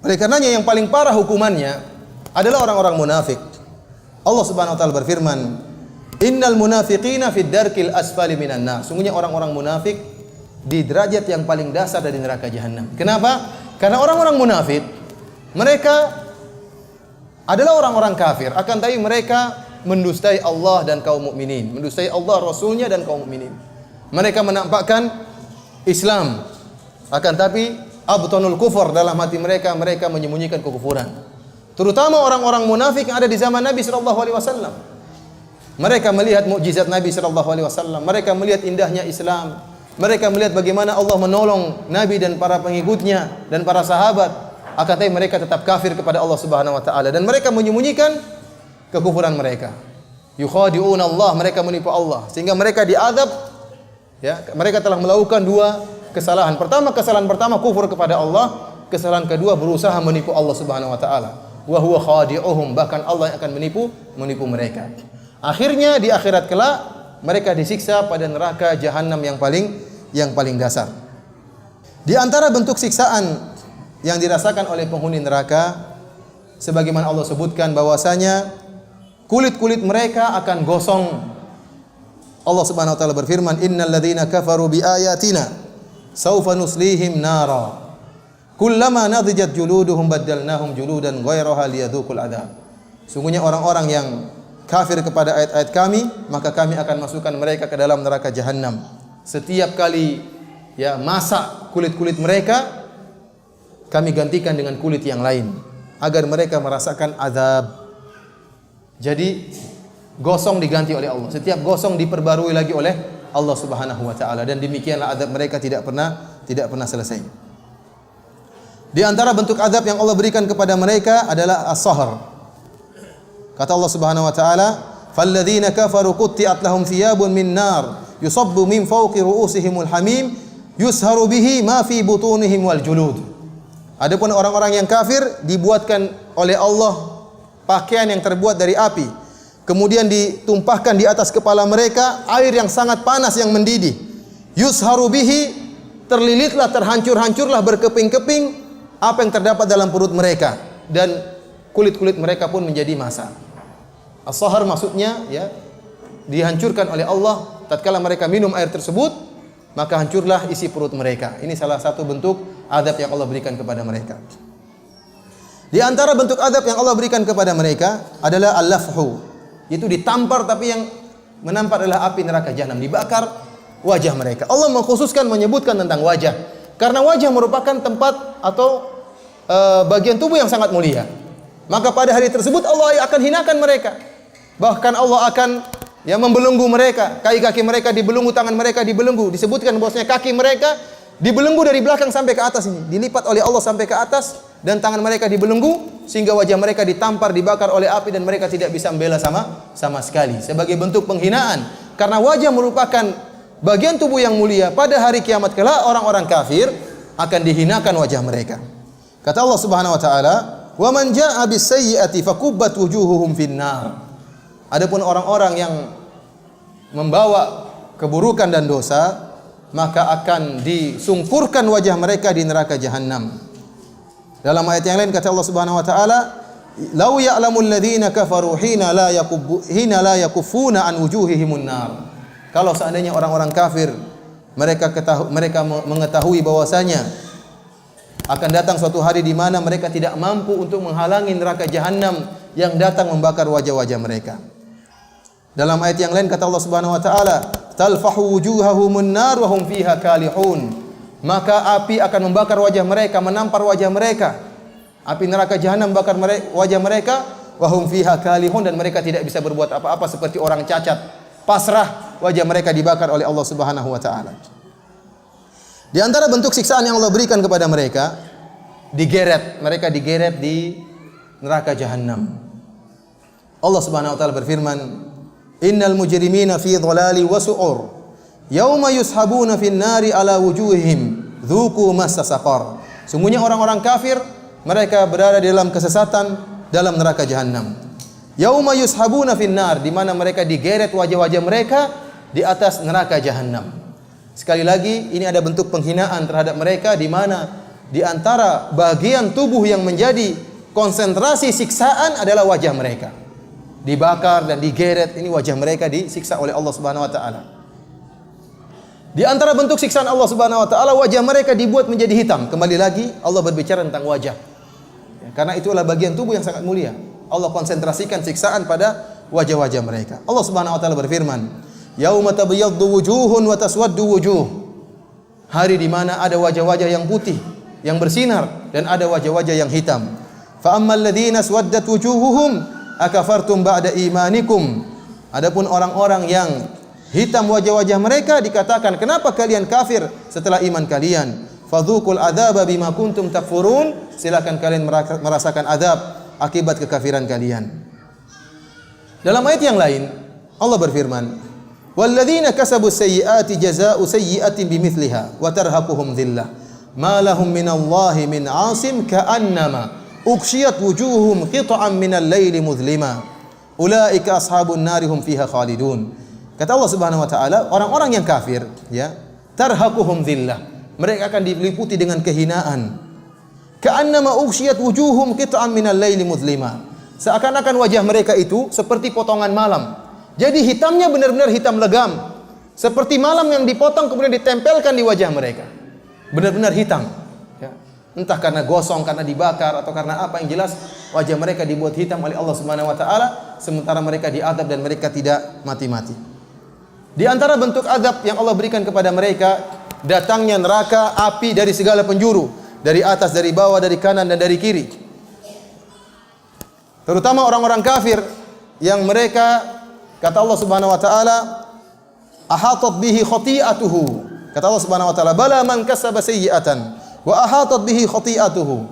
Oleh karenanya yang paling parah hukumannya adalah orang-orang munafik. Allah Subhanahu wa taala berfirman, "Innal munafiqina fid darkil asfali minan nar." Sungguhnya orang-orang munafik di derajat yang paling dasar dari neraka jahanam. Kenapa? Karena orang-orang munafik mereka adalah orang-orang kafir, akan tapi mereka mendustai Allah dan kaum mukminin, mendustai Allah, Rasulnya dan kaum mukminin. Mereka menampakkan Islam, akan tapi abtanul kufur, dalam hati mereka menyembunyikan kekufuran. Terutama orang-orang munafik yang ada di zaman Nabi sallallahu alaihi wasallam. Mereka melihat mukjizat Nabi sallallahu alaihi wasallam, mereka melihat indahnya Islam, mereka melihat bagaimana Allah menolong Nabi dan para pengikutnya dan para sahabat. Akan tapi mereka tetap kafir kepada Allah Subhanahu wa taala dan mereka menyembunyikan kekufuran mereka. Yukhadi'una Allah, mereka menipu Allah sehingga mereka diazab, ya. Mereka telah melakukan dua kesalahan. Kesalahan pertama kufur kepada Allah, kesalahan kedua berusaha menipu Allah Subhanahu wa taala. Wa huwa khadi'uhum, bahkan Allah yang akan menipu mereka. Akhirnya di akhirat kelak mereka disiksa pada neraka jahanam yang paling dasar. Di antara bentuk siksaan yang dirasakan oleh penghuni neraka, sebagaimana Allah sebutkan bahwasanya kulit-kulit mereka akan gosong. Allah Subhanahu wa taala berfirman, "Innal ladzina kafaru biayatina saufa nuslihim nara. Kullama nadijat juluduhum baddalnahum juludan ghairaha liyadzuqul adzab." Sungguhnya orang-orang yang kafir kepada ayat-ayat kami, maka kami akan masukkan mereka ke dalam neraka jahanam. Setiap kali masak kulit-kulit mereka, kami gantikan dengan kulit yang lain agar mereka merasakan azab. Jadi gosong diganti oleh Allah. Setiap gosong diperbarui lagi oleh Allah Subhanahu wa taala dan demikianlah azab mereka tidak pernah selesai. Di antara bentuk azab yang Allah berikan kepada mereka adalah as-sahr. Kata Allah Subhanahu wa taala, "Falladzina kafaru qutti'at lahum thiyabun min nar yusabbu min fawqi ru'usihimul hamim yusharu bihi ma fi butunihim wal julud." Adapun orang-orang yang kafir dibuatkan oleh Allah pakaian yang terbuat dari api, kemudian ditumpahkan di atas kepala mereka air yang sangat panas yang mendidih. Yusharu bihi, terlilitlah, terhancur-hancurlah berkeping-keping apa yang terdapat dalam perut mereka dan kulit-kulit mereka pun menjadi massa. As-sahar maksudnya dihancurkan oleh Allah tatkala mereka minum air tersebut, maka hancurlah isi perut mereka. Ini salah satu bentuk azab yang Allah berikan kepada mereka. Di antara bentuk azab yang Allah berikan kepada mereka adalah al-lafhu, itu ditampar, tapi yang menampar adalah api neraka jahanam, dibakar wajah mereka. Allah mengkhususkan menyebutkan tentang wajah karena wajah merupakan tempat atau bagian tubuh yang sangat mulia. Maka pada hari tersebut Allah akan hinakan mereka. Bahkan Allah akan membelenggu mereka, kaki-kaki mereka dibelenggu, tangan mereka dibelenggu. Disebutkan bahwasanya kaki mereka dibelenggu dari belakang sampai ke atas, ini dilipat oleh Allah sampai ke atas, dan tangan mereka dibelenggu sehingga wajah mereka ditampar, dibakar oleh api dan mereka tidak bisa membela sama sekali sebagai bentuk penghinaan. Karena wajah merupakan bagian tubuh yang mulia. Pada hari kiamat kelak orang-orang kafir akan dihinakan wajah mereka. Kata Allah Subhanahu wa taala, "Wa man jaa'a bis-sayyi'ati fakubbat wujuhuhum fin-nar." Adapun orang-orang yang membawa keburukan dan dosa, maka akan disungkurkan wajah mereka di neraka jahanam. Dalam ayat yang lain kata Allah Subhanahu wa taala, "Lau ya'lamul ladzina kafaru hina la yakuffuna an wujuhihimun nar." Kalau seandainya orang-orang kafir mereka mengetahui bahwasanya akan datang suatu hari di mana mereka tidak mampu untuk menghalangi neraka jahanam yang datang membakar wajah-wajah mereka. Dalam ayat yang lain kata Allah Subhanahu wa taala, "Talfahu wujuhahumun nar wa hum fiha kalihun." Maka api akan membakar wajah mereka, menampar wajah mereka. Api neraka jahanam membakar wajah mereka, wa hum fiha kalihun, dan mereka tidak bisa berbuat apa-apa seperti orang cacat. Pasrah, wajah mereka dibakar oleh Allah Subhanahu wa taala. Di antara bentuk siksaan yang Allah berikan kepada mereka, mereka digeret di neraka jahanam. Allah Subhanahu wa taala berfirman, "Innal mujrimina fi dhalali wa su'ur, yauma yushabuna fin nari ala wujuhihim, dzuqu massa saqar." Sungguhnya orang-orang kafir mereka berada di dalam kesesatan dalam neraka jahanam. Yauma yushabuna fin nar, di mana mereka digeret wajah-wajah mereka di atas neraka jahanam. Sekali lagi ini ada bentuk penghinaan terhadap mereka, di mana di antara bagian tubuh yang menjadi konsentrasi siksaan adalah wajah mereka. Dibakar dan digeret, ini wajah mereka disiksa oleh Allah Subhanahu wa taala. Di antara bentuk siksaan Allah Subhanahu wa taala, wajah mereka dibuat menjadi hitam. Kembali lagi Allah berbicara tentang wajah. Karena itulah bagian tubuh yang sangat mulia. Allah konsentrasikan siksaan pada wajah-wajah mereka. Allah Subhanahu wa taala berfirman, "Yauma tabyaddu wujuhun wa taswaddu wujuh." Hari di mana ada wajah-wajah yang putih, yang bersinar, dan ada wajah-wajah yang hitam. Fa ammal ladzina aswaddat wujuhuhum akafartum ba'da imanikum. Adapun orang-orang yang hitam wajah-wajah mereka dikatakan, kenapa kalian kafir setelah iman kalian? Fadzuqul adzaba bima kuntum takfurun. Silakan kalian merasakan azab akibat kekafiran kalian. Dalam ayat yang lain Allah berfirman, walladzina kasabus sayyiati jazaa'u sayyi'atin bimithliha wa tarhaquhum dhillah ma lahum minallahi min 'asim ka'annama ughshiyat wujuhum qit'an minal laili mudhlima ulaika ashabun nari hum fiha khalidun. Kata Allah Subhanahu wa taala, orang-orang yang kafir, ya, tarhaquhum dhillah, mereka akan diliputi dengan kehinaan. Ka'annama ughshiyat wujuhum qit'an minal laili mudhlima, seakan-akan wajah mereka itu seperti potongan malam. Jadi hitamnya benar-benar hitam legam, seperti malam yang dipotong kemudian ditempelkan di wajah mereka. Benar-benar hitam. Ya. Entah karena gosong, karena dibakar, atau karena apa, yang jelas wajah mereka dibuat hitam oleh Allah Subhanahu wa taala, sementara mereka diazab dan mereka tidak mati-mati. Di antara bentuk azab yang Allah berikan kepada mereka, datangnya neraka api dari segala penjuru, dari atas, dari bawah, dari kanan dan dari kiri. Terutama orang-orang kafir yang mereka, kata Allah Subhanahu wa taala, ahatat bihi khati'atuhu. Kata Allah Subhanahu wa taala, bala man kasaba sayyi'atan wa ahatat bihi khati'atuhu.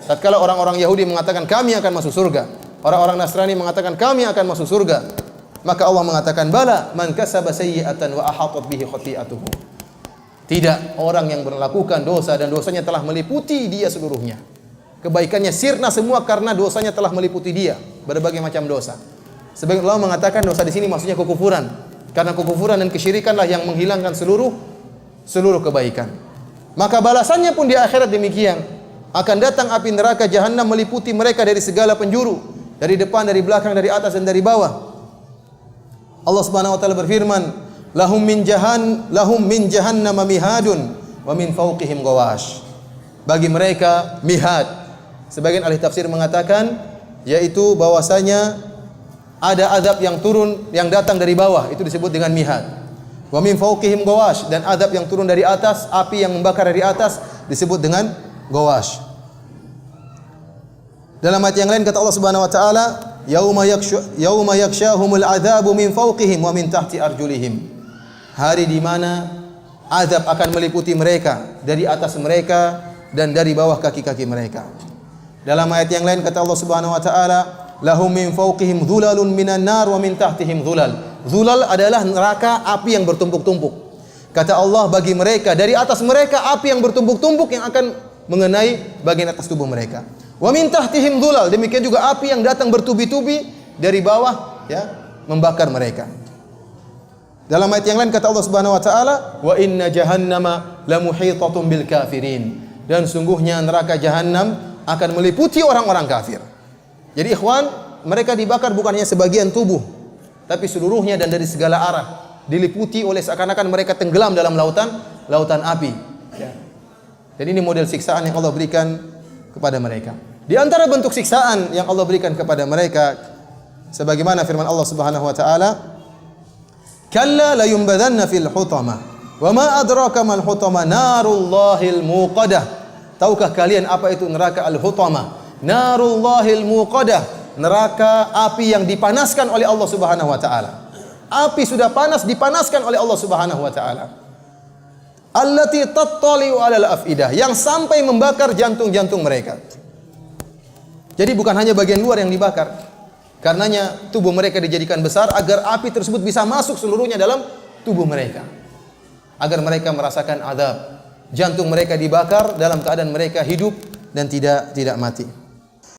Tatkala orang-orang Yahudi mengatakan kami akan masuk surga, orang-orang Nasrani mengatakan kami akan masuk surga, maka Allah mengatakan bala man kasaba sayyi'atan wa ahatat bihi khati'atuhu. Tidak, orang yang melakukan dosa dan dosanya telah meliputi dia seluruhnya. Kebaikannya sirna semua karena dosanya telah meliputi dia, berbagai macam dosa. Sebagian ulama mengatakan dosa di sini maksudnya kekufuran, karena kekufuran dan kesyirikanlah yang menghilangkan seluruh kebaikan. Maka balasannya pun di akhirat demikian. Akan datang api neraka jahanam meliputi mereka dari segala penjuru, dari depan, dari belakang, dari atas dan dari bawah. Allah Subhanahu wa taala berfirman, lahum min jahannam mihadun wa min fawqihim ghawash. Bagi mereka mihad. Sebagian ahli tafsir mengatakan yaitu bahwasanya ada azab yang turun, yang datang dari bawah, itu disebut dengan mihad. Wa min fawqihim ghawash, dan azab yang turun dari atas, api yang membakar dari atas, disebut dengan ghawash. Dalam ayat yang lain kata Allah Subhanahu wa taala, yauma yakshahumul adzabu min fawqihim wa min tahti arjulihim. Hari di mana azab akan meliputi mereka dari atas mereka dan dari bawah kaki-kaki mereka. Dalam ayat yang lain kata Allah Subhanahu wa taala, lahum min fawqihim dhulalun minan nar wa min tahtihim dhulal. Dhulal adalah neraka, api yang bertumpuk-tumpuk. Kata Allah, bagi mereka dari atas mereka api yang bertumpuk-tumpuk yang akan mengenai bagian atas tubuh mereka. Wa min tahtihim dhulal, demikian juga api yang datang bertubi-tubi dari bawah, ya, membakar mereka. Dalam ayat yang lain kata Allah Subhanahu wa taala, wa inna jahannama lamuhitatun bil kafirin, dan sungguhnya neraka jahanam akan meliputi orang-orang kafir. Jadi ikhwan, mereka dibakar bukan hanya sebagian tubuh, tapi seluruhnya dan dari segala arah, diliputi oleh seakan-akan mereka tenggelam dalam lautan api. Ya. Jadi ini model siksaan yang Allah berikan kepada mereka. Di antara bentuk siksaan yang Allah berikan kepada mereka, sebagaimana firman Allah Subhanahu wa taala, kalla la yunbadanna fil hutama wa ma adraka mal hutama narullahil muqadah. Tahukah kalian apa itu neraka al-hutama? Narullahil muqadah, neraka api yang dipanaskan oleh Allah Subhanahu wa taala. Api sudah panas dipanaskan oleh Allah Subhanahu wa taala. Allati tattali'u 'alal afidah, yang sampai membakar jantung-jantung mereka. Jadi bukan hanya bagian luar yang dibakar. Karenanya tubuh mereka dijadikan besar agar api tersebut bisa masuk seluruhnya dalam tubuh mereka. Agar mereka merasakan azab. Jantung mereka dibakar dalam keadaan mereka hidup dan tidak mati.